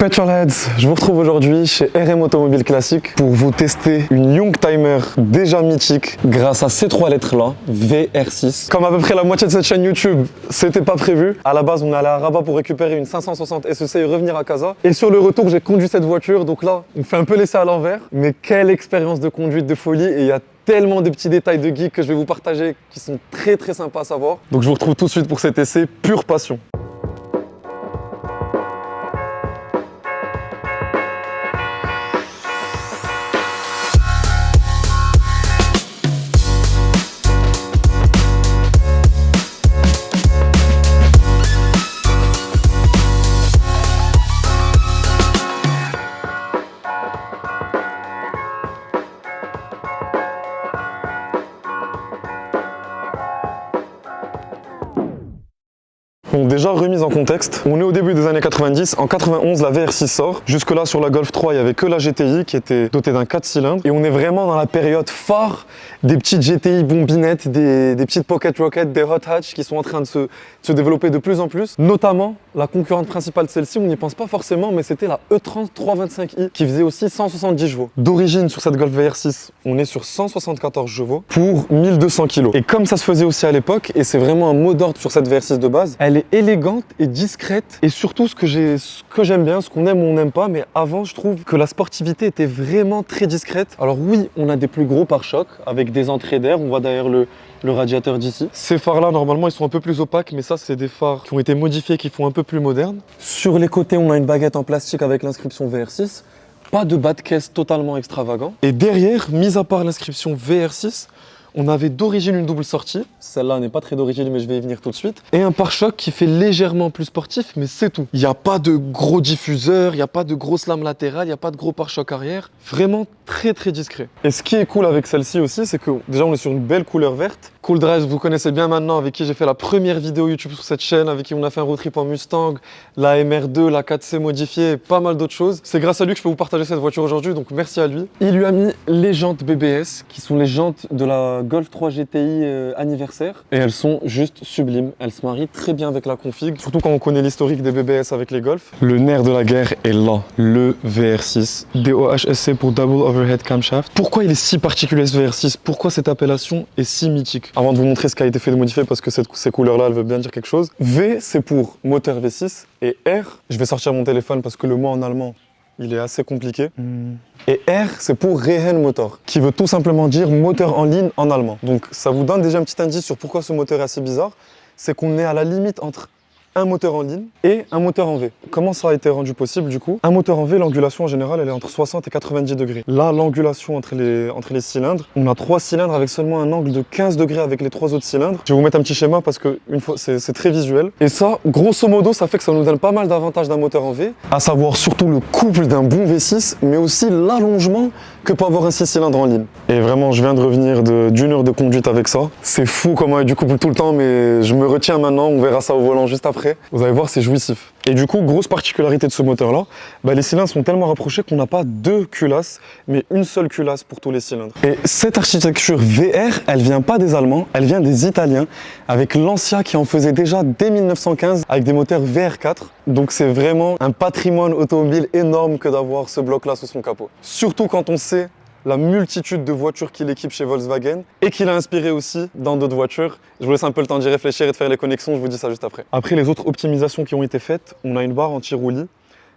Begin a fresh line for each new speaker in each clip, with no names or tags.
Petrolheads, je vous retrouve aujourd'hui chez RM Automobile Classique pour vous tester une Youngtimer déjà mythique grâce à ces trois lettres là, VR6. Comme à peu près la moitié de cette chaîne YouTube, c'était pas prévu. À la base, on est allé à Rabat pour récupérer une 560 SEC et revenir à Casa. Et sur le retour, j'ai conduit cette voiture, donc là, on me fait un peu laisser à l'envers. Mais quelle expérience de conduite de folie, et il y a tellement de petits détails de geek que je vais vous partager qui sont très sympas à savoir. Donc je vous retrouve tout de suite pour cet essai pure passion. Bon, déjà remise en contexte, on est au début des années 90, en 91 la VR6 sort. Jusque là sur la Golf 3 il n'y avait que la GTI qui était dotée d'un 4 cylindres et on est vraiment dans la période phare des petites GTI bombinettes, des petites Pocket Rocket, des Hot Hatch qui sont en train de se développer de plus en plus. Notamment la concurrente principale de celle-ci, on n'y pense pas forcément, mais c'était la E30 325i qui faisait aussi 170 chevaux. D'origine sur cette Golf VR6, on est sur 174 chevaux pour 1200 kg. Et comme ça se faisait aussi à l'époque, et c'est vraiment un mot d'ordre sur cette VR6 de base, elle est élégante et discrète, et surtout ce que j'aime bien, ce qu'on aime ou on n'aime pas, mais avant je trouve que la sportivité était vraiment très discrète. Alors oui, on a des plus gros pare-chocs avec des entrées d'air, on voit derrière le radiateur d'ici. Ces phares là normalement ils sont un peu plus opaques, mais ça c'est des phares qui ont été modifiés, qui font un peu plus moderne. Sur les côtés on a une baguette en plastique avec l'inscription VR6, pas de bas de caisse totalement extravagant. Et derrière, mis à part l'inscription VR6, on avait d'origine une double sortie, celle-là n'est pas très d'origine mais je vais y venir tout de suite, et un pare-choc qui fait légèrement plus sportif, mais c'est tout. Il n'y a pas de gros diffuseurs, il n'y a pas de grosses lames latérales, il n'y a pas de gros pare-choc arrière, vraiment très discret. Et ce qui est cool avec celle-ci aussi, c'est que déjà on est sur une belle couleur verte. Cool Drive, vous connaissez bien maintenant, avec qui j'ai fait la première vidéo YouTube sur cette chaîne, avec qui on a fait un road trip en Mustang, la MR2, la 4C modifiée, et pas mal d'autres choses. C'est grâce à lui que je peux vous partager cette voiture aujourd'hui, donc merci à lui. Il lui a mis les jantes BBS, qui sont les jantes de la Golf 3 GTI anniversaire, et elles sont juste sublimes. Elles se marient très bien avec la config, surtout quand on connaît l'historique des BBS avec les Golf. Le nerf de la guerre est là, le VR6. DOHSC pour Double Overhead Camshaft. Pourquoi il est si particulier ce VR6? Pourquoi cette appellation est si mythique? Avant de vous montrer ce qui a été fait de modifier, parce que ces couleurs-là, elles veulent bien dire quelque chose. V, c'est pour moteur V6, et R, je vais sortir mon téléphone parce que le mot en allemand, il est assez compliqué. Et R, c'est pour Reihenmotor, qui veut tout simplement dire moteur en ligne en allemand. Donc ça vous donne déjà un petit indice sur pourquoi ce moteur est assez bizarre. C'est qu'on est à la limite entre un moteur en ligne et un moteur en V. Comment ça a été rendu possible du coup? Un moteur en V, l'angulation en général, elle est entre 60 et 90 degrés. Là, l'angulation entre les cylindres, on a 3 cylindres avec seulement un angle de 15 degrés avec les 3 autres cylindres. Je vais vous mettre un petit schéma parce que une fois, c'est très visuel. Et ça, grosso modo, ça fait que ça nous donne pas mal d'avantages d'un moteur en V, à savoir surtout le couple d'un bon V6, mais aussi l'allongement que peut avoir un 6 cylindres en ligne. Et vraiment, je viens de revenir d'une heure de conduite avec ça. C'est fou comment il y a du couple tout le temps, mais je me retiens maintenant, on verra ça au volant juste après. Vous allez voir, c'est jouissif. Et du coup, grosse particularité de ce moteur-là, les cylindres sont tellement rapprochés qu'on n'a pas 2 culasses, mais une seule culasse pour tous les cylindres. Et cette architecture VR, elle vient pas des Allemands, elle vient des Italiens, avec Lancia qui en faisait déjà dès 1915 avec des moteurs VR4. Donc c'est vraiment un patrimoine automobile énorme que d'avoir ce bloc-là sous son capot. Surtout quand on sait la multitude de voitures qu'il équipe chez Volkswagen et qu'il a inspiré aussi dans d'autres voitures. Je vous laisse un peu le temps d'y réfléchir et de faire les connexions, je vous dis ça juste après. Après les autres optimisations qui ont été faites, on a une barre anti-roulis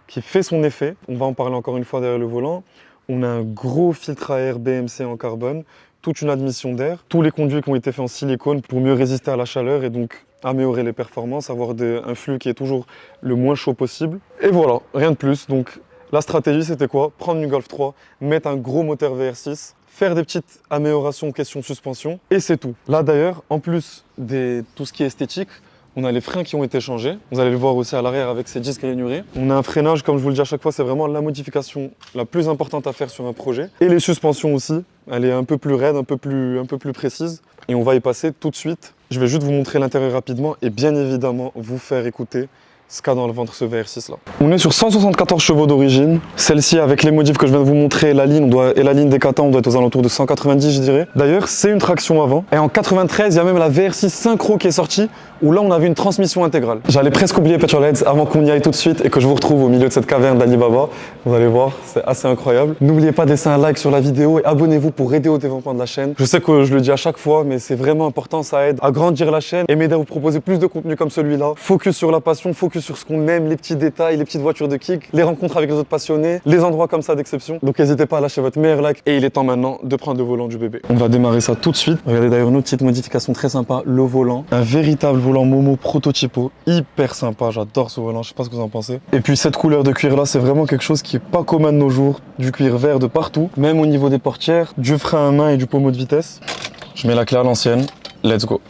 qui fait son effet. On va en parler encore une fois derrière le volant. On a un gros filtre à air BMC en carbone, toute une admission d'air, tous les conduits qui ont été faits en silicone pour mieux résister à la chaleur et donc améliorer les performances, avoir un flux qui est toujours le moins chaud possible. Et voilà, rien de plus. Donc la stratégie, c'était quoi? Prendre une Golf 3, mettre un gros moteur VR6, faire des petites améliorations question suspension, et c'est tout. Là d'ailleurs, en plus de tout ce qui est esthétique, on a les freins qui ont été changés. Vous allez le voir aussi à l'arrière avec ces disques rainurés. On a un freinage, comme je vous le dis à chaque fois, c'est vraiment la modification la plus importante à faire sur un projet. Et les suspensions aussi, elle est un peu plus raide, un peu plus précise. Et on va y passer tout de suite. Je vais juste vous montrer l'intérieur rapidement et bien évidemment vous faire écouter ce qu'a dans le ventre ce VR6 là. On est sur 174 chevaux d'origine. Celle-ci avec les modifs que je viens de vous montrer, la ligne et la ligne des kata, on doit être aux alentours de 190 je dirais. D'ailleurs c'est une traction avant. Et en 93 il y a même la VR6 Synchro qui est sortie où là on avait une transmission intégrale. J'allais presque oublier Petrolheads avant qu'on y aille tout de suite et que je vous retrouve au milieu de cette caverne d'Alibaba. Vous allez voir, c'est assez incroyable. N'oubliez pas de laisser un like sur la vidéo et abonnez-vous pour aider au développement de la chaîne. Je sais que je le dis à chaque fois mais c'est vraiment important, ça aide à grandir la chaîne et m'aider à vous proposer plus de contenu comme celui-là. Focus sur la passion, focus sur ce qu'on aime, les petits détails, les petites voitures de kick, les rencontres avec les autres passionnés, les endroits comme ça d'exception. Donc n'hésitez pas à lâcher votre meilleur like et il est temps maintenant de prendre le volant du bébé. On va démarrer ça tout de suite. Regardez d'ailleurs une autre petite modification très sympa, le volant. Un véritable volant Momo prototypo, hyper sympa, j'adore ce volant, je sais pas ce que vous en pensez. Et puis cette couleur de cuir là, c'est vraiment quelque chose qui est pas commun de nos jours. Du cuir vert de partout, même au niveau des portières, du frein à main et du pommeau de vitesse. Je mets la clé à l'ancienne, let's go.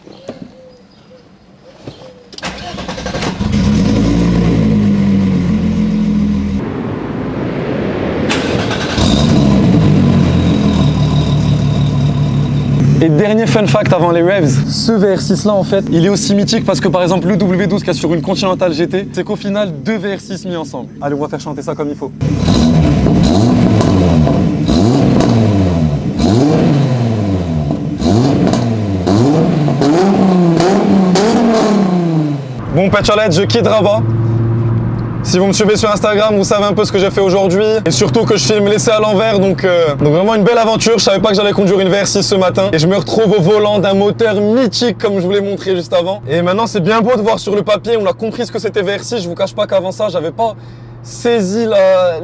Et dernier fun fact avant les revs, ce VR6 là en fait, il est aussi mythique parce que par exemple le W12 qui est sur une Continental GT, c'est qu'au final deux VR6 mis ensemble. Allez, on va faire chanter ça comme il faut. Bon Petrolheads, je quitte Rabat. Si vous me suivez sur Instagram, vous savez un peu ce que j'ai fait aujourd'hui. Et surtout que je filme laissé à l'envers. Donc vraiment une belle aventure. Je savais pas que j'allais conduire une VR6 ce matin. Et je me retrouve au volant d'un moteur mythique comme je vous l'ai montré juste avant. Et maintenant c'est bien beau de voir sur le papier. On a compris ce que c'était VR6. Je vous cache pas qu'avant ça, j'avais pas saisi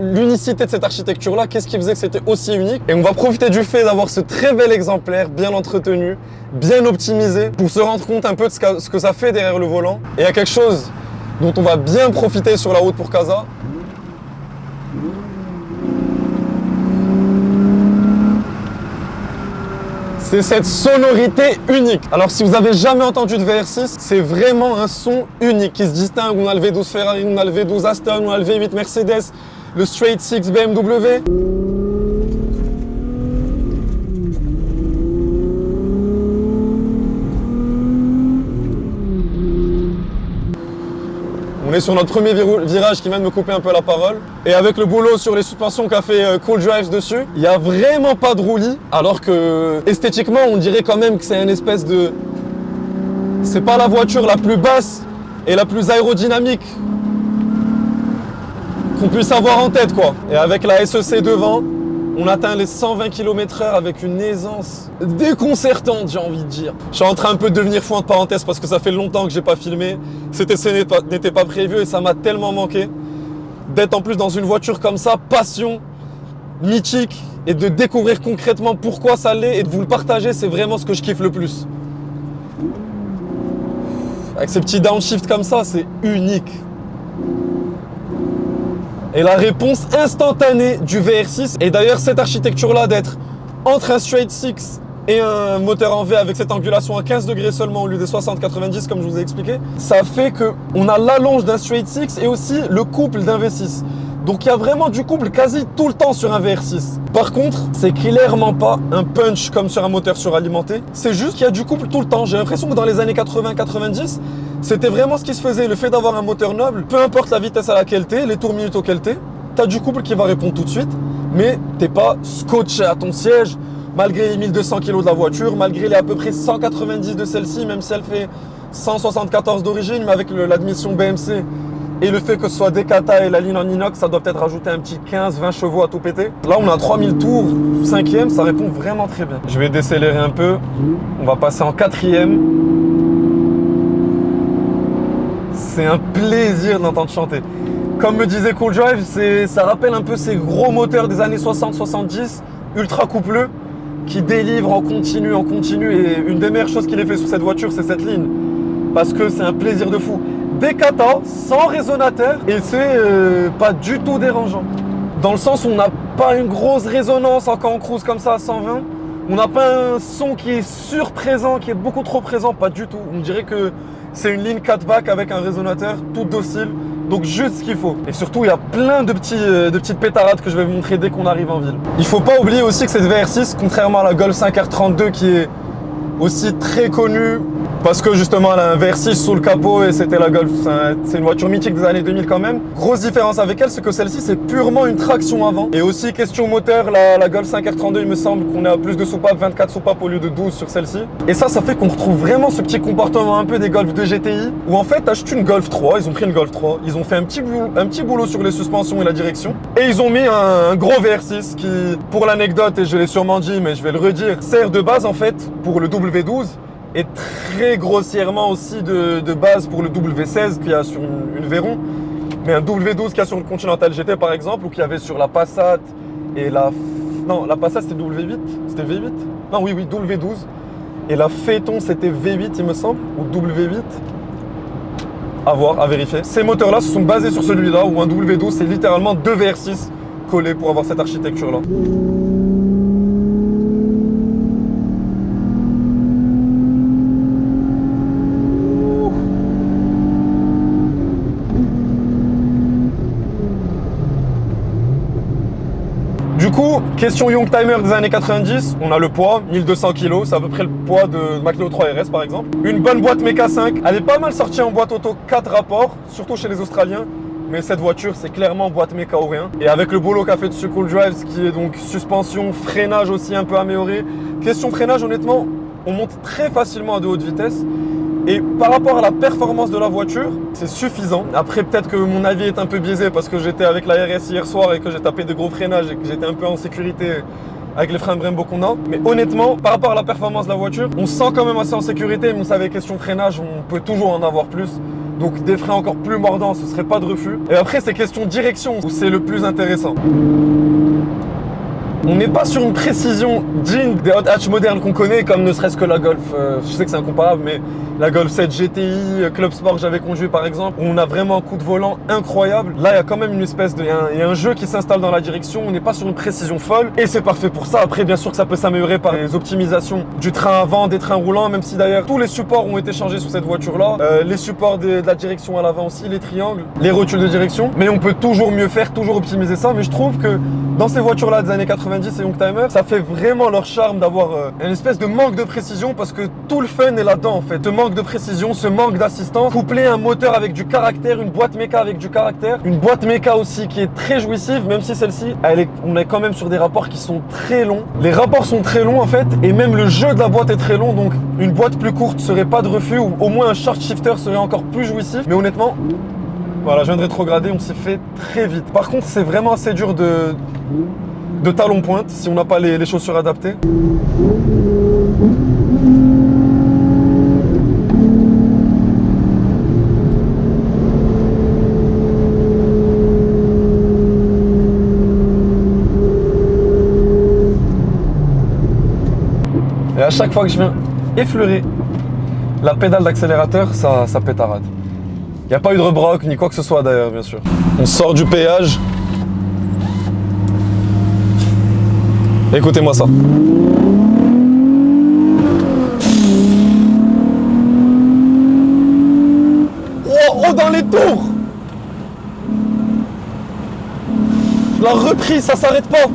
l'unicité de cette architecture-là. Qu'est-ce qui faisait que c'était aussi unique? Et on va profiter du fait d'avoir ce très bel exemplaire, bien entretenu, bien optimisé, pour se rendre compte un peu de ce que ça fait derrière le volant. Et il y a quelque chose dont on va bien profiter sur la route pour Casa. C'est cette sonorité unique. Alors si vous avez jamais entendu de VR6, c'est vraiment un son unique qui se distingue. On a le V12 Ferrari, on a le V12 Aston, on a le V8 Mercedes, le Straight 6 BMW. On est sur notre premier virage qui vient de me couper un peu la parole. Et avec le boulot sur les suspensions qu'a fait Cool Drives dessus, il n'y a vraiment pas de roulis. Alors que esthétiquement, on dirait quand même que c'est une espèce de... C'est pas la voiture la plus basse et la plus aérodynamique qu'on puisse avoir en tête quoi. Et avec la SEC devant, on atteint les 120 km/h avec une aisance déconcertante, j'ai envie de dire. Je suis en train un peu de devenir fou entre parenthèses parce que ça fait longtemps que j'ai pas filmé. Cet essai n'était pas prévu et ça m'a tellement manqué d'être en plus dans une voiture comme ça, passion, mythique, et de découvrir concrètement pourquoi ça l'est et de vous le partager, c'est vraiment ce que je kiffe le plus. Avec ces petits downshift comme ça, c'est unique. Et la réponse instantanée du VR6, et d'ailleurs cette architecture-là d'être entre un Straight 6 et un moteur en V avec cette angulation à 15 degrés seulement au lieu des 60-90 comme je vous ai expliqué, ça fait qu'on a l'allonge d'un Straight 6 et aussi le couple d'un V6. Donc il y a vraiment du couple quasi tout le temps sur un VR6. Par contre, c'est clairement pas un punch comme sur un moteur suralimenté. C'est juste qu'il y a du couple tout le temps. J'ai l'impression que dans les années 80-90, c'était vraiment ce qui se faisait. Le fait d'avoir un moteur noble, peu importe la vitesse à laquelle t'es, les tours minutes auxquelles t'es, t'as du couple qui va répondre tout de suite, mais t'es pas scotché à ton siège, malgré les 1200 kg de la voiture, malgré les à peu près 190 de celle-ci, même si elle fait 174 d'origine, mais avec l'admission BMC et le fait que ce soit des kata et la ligne en inox, ça doit peut-être rajouter un petit 15-20 chevaux à tout péter. Là, on a 3000 tours, 5e, ça répond vraiment très bien. Je vais décélérer un peu, on va passer en 4e. C'est un plaisir d'entendre chanter. Comme me disait Cool Drive, ça rappelle un peu ces gros moteurs des années 60-70, ultra coupleux, qui délivrent en continu. Et une des meilleures choses qu'il ait fait sur cette voiture, c'est cette ligne. Parce que c'est un plaisir de fou. Des kata, sans résonateur, et c'est pas du tout dérangeant. Dans le sens où on n'a pas une grosse résonance quand on cruise comme ça à 120. On n'a pas un son qui est surprésent, qui est beaucoup trop présent, pas du tout. On dirait que c'est une ligne 4-back avec un résonateur tout docile, donc juste ce qu'il faut. Et surtout, il y a plein de petites pétarades que je vais vous montrer dès qu'on arrive en ville. Il faut pas oublier aussi que cette VR6, contrairement à la Golf 5 R32 qui est aussi très connue parce que justement elle a un V6 sous le capot et c'était la Golf, c'est une voiture mythique des années 2000 quand même. Grosse différence avec elle, c'est que celle-ci c'est purement une traction avant. Et aussi question moteur, la Golf 5R32 il me semble qu'on est à plus de soupapes, 24 soupapes au lieu de 12 sur celle-ci. Et ça fait qu'on retrouve vraiment ce petit comportement un peu des Golf de GTI, où en fait t'achètes une Golf 3, ils ont pris une Golf 3, ils ont fait un petit boulot sur les suspensions et la direction, et ils ont mis un gros VR6 qui, pour l'anecdote, et je l'ai sûrement dit mais je vais le redire, sert de base en fait pour le W12 et très grossièrement aussi de base pour le W16 qu'il y a sur une Veyron, mais un W12 qu'il y a sur le Continental GT par exemple, ou qu'il y avait sur la Passat et non, la Passat c'était W8, c'était V8, non oui W12, et la Phaeton c'était V8 il me semble, ou W8. À voir, à vérifier. Ces moteurs-là se sont basés sur celui-là, où un W12, c'est littéralement deux VR6 collés pour avoir cette architecture-là. Du coup, question Youngtimer des années 90, on a le poids, 1200 kg, c'est à peu près le poids de ma Clio 3 RS par exemple. Une bonne boîte Mecha 5, elle est pas mal sortie en boîte auto 4 rapports, surtout chez les Australiens. Mais cette voiture, c'est clairement boîte méca ou rien. Et avec le boulot qu'a fait dessus Cool Drive, qui est donc suspension, freinage aussi un peu amélioré. Question freinage, honnêtement, on monte très facilement à de haute vitesse. Et par rapport à la performance de la voiture, c'est suffisant. Après, peut-être que mon avis est un peu biaisé parce que j'étais avec la RS hier soir et que j'ai tapé des gros freinages et que j'étais un peu en sécurité avec les freins Brembo qu'on a. Mais honnêtement, par rapport à la performance de la voiture, on se sent quand même assez en sécurité. Mais vous savez, question freinage, on peut toujours en avoir plus. Donc des freins encore plus mordants, ce serait pas de refus. Et après, c'est question direction où c'est le plus intéressant. On n'est pas sur une précision digne des hot hatch modernes qu'on connaît, comme ne serait-ce que la Golf, je sais que c'est incomparable, mais la Golf 7 GTI, Club Sport que j'avais conduit par exemple, où on a vraiment un coup de volant incroyable. Là, il y a quand même une espèce de... Il y a un jeu qui s'installe dans la direction, on n'est pas sur une précision folle, et c'est parfait pour ça. Après, bien sûr que ça peut s'améliorer par les optimisations du train avant, des trains roulants, même si d'ailleurs tous les supports ont été changés sur cette voiture-là. Les supports de la direction à l'avant aussi, les triangles, les rotules de direction, mais on peut toujours mieux faire, toujours optimiser ça, mais je trouve que dans ces voitures-là des années 90 et Youngtimer, ça fait vraiment leur charme d'avoir une espèce de manque de précision parce que tout le fun est là-dedans en fait. Ce manque de précision, ce manque d'assistance, couplé à un moteur avec du caractère, une boîte méca avec du caractère, une boîte méca aussi qui est très jouissive, même si celle-ci, on est quand même sur des rapports qui sont très longs. Les rapports sont très longs en fait, et même le jeu de la boîte est très long, donc une boîte plus courte serait pas de refus, ou au moins un short shifter serait encore plus jouissif, mais honnêtement, voilà, je viens de rétrograder, on s'y fait très vite. Par contre, c'est vraiment assez dur de talon pointe si on n'a pas les chaussures adaptées. Et à chaque fois que je viens effleurer la pédale d'accélérateur, ça pétarade. Il n'y a pas eu de rebroque ni quoi que ce soit d'ailleurs, bien sûr. On sort du péage. Écoutez-moi ça. Oh, dans les tours! La reprise, ça s'arrête pas.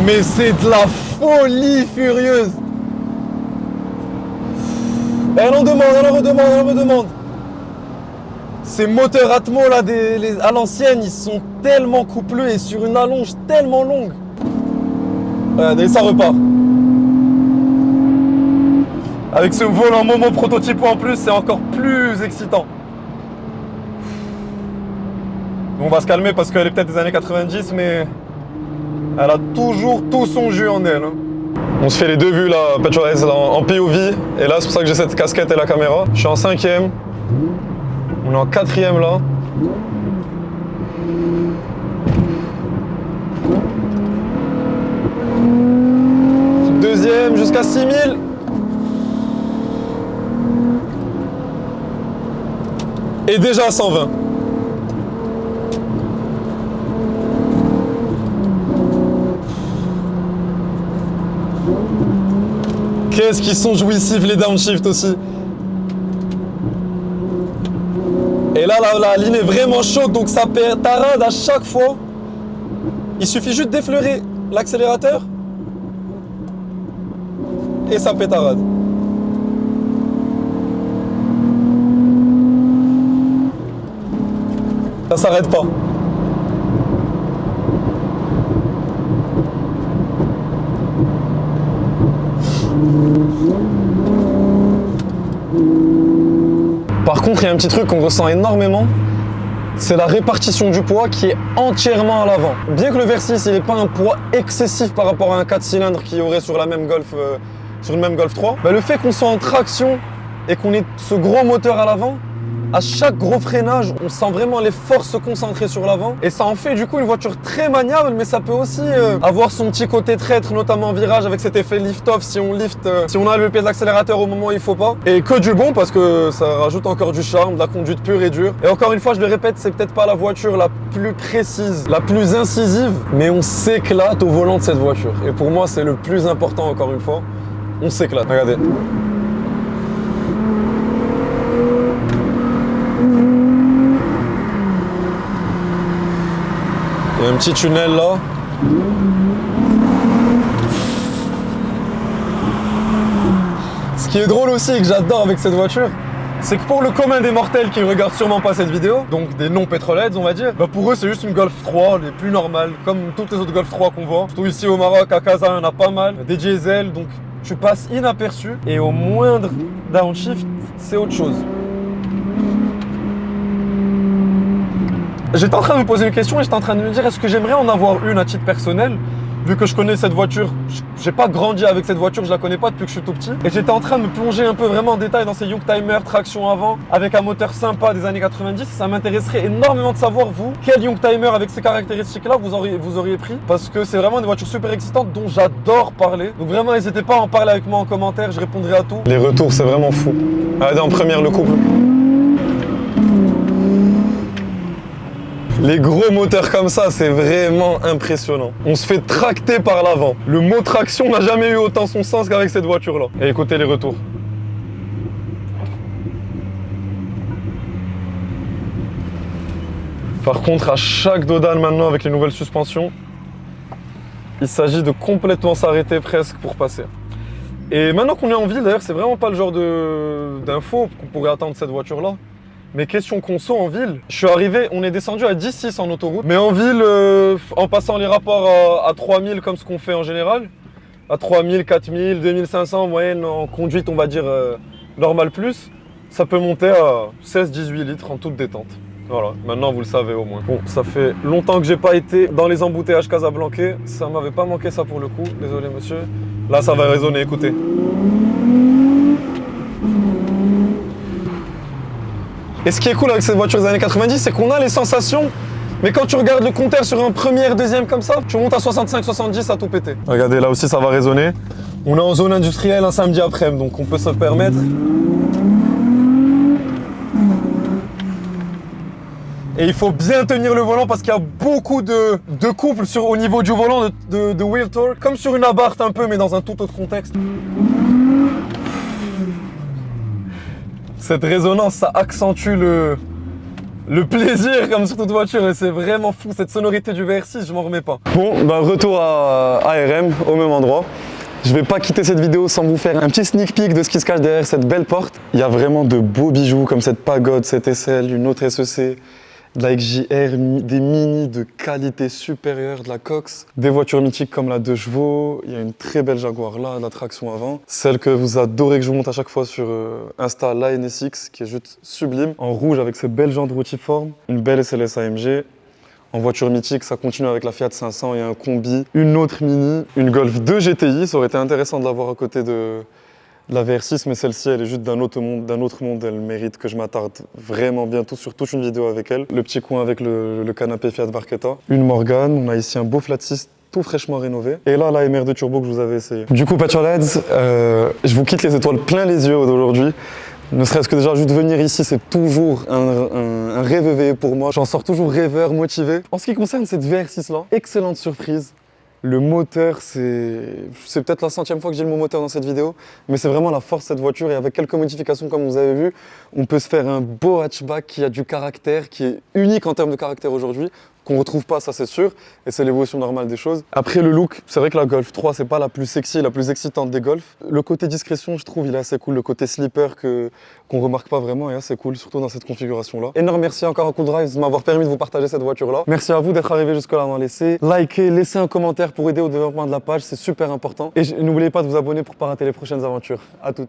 Mais c'est de la folie furieuse. Elle en demande, elle en redemande, elle en redemande. Ces moteurs Atmo là, à l'ancienne, ils sont tellement coupleux et sur une allonge tellement longue. Regardez, ça repart. Avec ce volant Momo prototype en plus, c'est encore plus excitant. On va se calmer parce qu'elle est peut-être des années 90, mais elle a toujours tout son jus en elle. On se fait les deux vues là, PetroRace en POV. Et là, c'est pour ça que j'ai cette casquette et la caméra. Je suis en 5e. On est en 4e là. Deuxième jusqu'à 6000. Et déjà à 120. Qu'est-ce qu'ils sont jouissifs les downshift aussi. Et là, la ligne est vraiment chaude, donc ça tarade à chaque fois. Il suffit juste d'effleurer l'accélérateur et ça pétarade. Ça s'arrête pas. Par contre, il y a un petit truc qu'on ressent énormément, c'est la répartition du poids qui est entièrement à l'avant. Bien que le Versys, il n'est pas un poids excessif par rapport à un 4 cylindres qu'il y aurait sur la même Golf, sur une même Golf 3, bah, le fait qu'on soit en traction et qu'on ait ce gros moteur à l'avant, à chaque gros freinage, on sent vraiment les forces se concentrer sur l'avant et ça en fait du coup une voiture très maniable, mais ça peut aussi avoir son petit côté traître, notamment en virage avec cet effet lift-off si on lift, si on enlève le pied de l'accélérateur au moment où il faut pas. Et que du bon parce que ça rajoute encore du charme, de la conduite pure et dure. Et encore une fois, je le répète, c'est peut-être pas la voiture la plus précise, la plus incisive, mais on s'éclate au volant de cette voiture. Et pour moi, c'est le plus important encore une fois, on s'éclate. Regardez. Il y a un petit tunnel là. Ce qui est drôle aussi et que j'adore avec cette voiture, c'est que pour le commun des mortels qui ne regardent sûrement pas cette vidéo, donc des non-pétrolheads on va dire, bah pour eux c'est juste une Golf 3, les plus normales, comme toutes les autres Golf 3 qu'on voit. Surtout ici au Maroc, à Casa, il y en a pas mal, des diesel, donc tu passes inaperçu et au moindre downshift, c'est autre chose. J'étais en train de me poser une question et j'étais en train de me dire est-ce que j'aimerais en avoir une à titre personnel, vu que je connais cette voiture, j'ai pas grandi avec cette voiture, je la connais pas depuis que je suis tout petit. Et j'étais en train de me plonger un peu vraiment en détail dans ces Youngtimer, traction avant, avec un moteur sympa des années 90. Ça m'intéresserait énormément de savoir, vous, quel Youngtimer avec ces caractéristiques-là vous auriez pris. Parce que c'est vraiment des voitures super excitantes dont j'adore parler. Donc vraiment, n'hésitez pas à en parler avec moi en commentaire, je répondrai à tout. Les retours, c'est vraiment fou. Regardez en première le couple. Les gros moteurs comme ça, c'est vraiment impressionnant. On se fait tracter par l'avant. Le mot traction n'a jamais eu autant son sens qu'avec cette voiture-là. Et écoutez les retours. Par contre, à chaque dodane maintenant avec les nouvelles suspensions, il s'agit de complètement s'arrêter presque pour passer. Et maintenant qu'on est en ville, d'ailleurs, c'est vraiment pas le genre d'info qu'on pourrait attendre de cette voiture-là. Mais question conso en ville, je suis arrivé, on est descendu à 10,6 en autoroute. Mais en ville, en passant les rapports à 3000 comme ce qu'on fait en général, à 3000, 4000, 2500 en moyenne en conduite, on va dire normal plus, ça peut monter à 16-18 litres en toute détente. Voilà, maintenant vous le savez au moins. Bon, ça fait longtemps que j'ai pas été dans les embouteillages casablancais, ça m'avait pas manqué ça pour le coup, désolé monsieur. Là ça va résonner, écoutez. Et ce qui est cool avec cette voiture des années 90, c'est qu'on a les sensations, mais quand tu regardes le compteur sur un premier, deuxième comme ça, tu montes à 65-70 à tout péter. Regardez, là aussi ça va résonner. On est en zone industrielle un samedi après-midi, donc on peut se le permettre. Et il faut bien tenir le volant parce qu'il y a beaucoup de couple au niveau du volant de wheel torque, comme sur une Abarth un peu, mais dans un tout autre contexte. Cette résonance, ça accentue le plaisir comme sur toute voiture et c'est vraiment fou. Cette sonorité du VR6, je m'en remets pas. Bon, bah retour à ARM, au même endroit. Je vais pas quitter cette vidéo sans vous faire un petit sneak peek de ce qui se cache derrière cette belle porte. Il y a vraiment de beaux bijoux comme cette pagode, cette SL, une autre SEC, de la XJR, des Mini de qualité supérieure, de la Cox, des voitures mythiques comme la 2 chevaux, il y a une très belle Jaguar là, de la traction avant, celle que vous adorez que je vous montre à chaque fois sur Insta, la NSX, qui est juste sublime, en rouge avec ces belles jantes routiformes, une belle SLS AMG. En voiture mythique, ça continue avec la Fiat 500 et un combi, une autre Mini, une Golf 2 GTI, ça aurait été intéressant de l'avoir à côté de la VR6, mais celle-ci, elle est juste d'un autre monde, elle mérite que je m'attarde vraiment bientôt sur toute une vidéo avec elle. Le petit coin avec le canapé Fiat Barchetta, une Morgane, on a ici un beau flat 6 tout fraîchement rénové. Et là, la MR2 Turbo que je vous avais essayé. Du coup, Petrolheads, je vous quitte les étoiles plein les yeux aujourd'hui. Ne serait-ce que déjà juste venir ici, c'est toujours un rêve éveillé pour moi. J'en sors toujours rêveur, motivé. En ce qui concerne cette VR6 là, excellente surprise. Le moteur, c'est peut-être la 100e fois que j'ai le mot moteur dans cette vidéo, mais c'est vraiment la force de cette voiture et avec quelques modifications comme vous avez vu, on peut se faire un beau hatchback qui a du caractère, qui est unique en termes de caractère aujourd'hui, qu'on retrouve pas, ça c'est sûr, et c'est l'évolution normale des choses. Après le look, c'est vrai que la Golf 3 c'est pas la plus sexy, la plus excitante des Golf. Le côté discrétion, je trouve, il est assez cool. Le côté slipper qu'on remarque pas vraiment est assez cool, surtout dans cette configuration là. Énorme merci encore à Cool Drive de m'avoir permis de vous partager cette voiture là. Merci à vous d'être arrivé jusque là, likez, laissez un commentaire pour aider au développement de la page, c'est super important. Et n'oubliez pas de vous abonner pour pas rater les prochaines aventures. À toutes.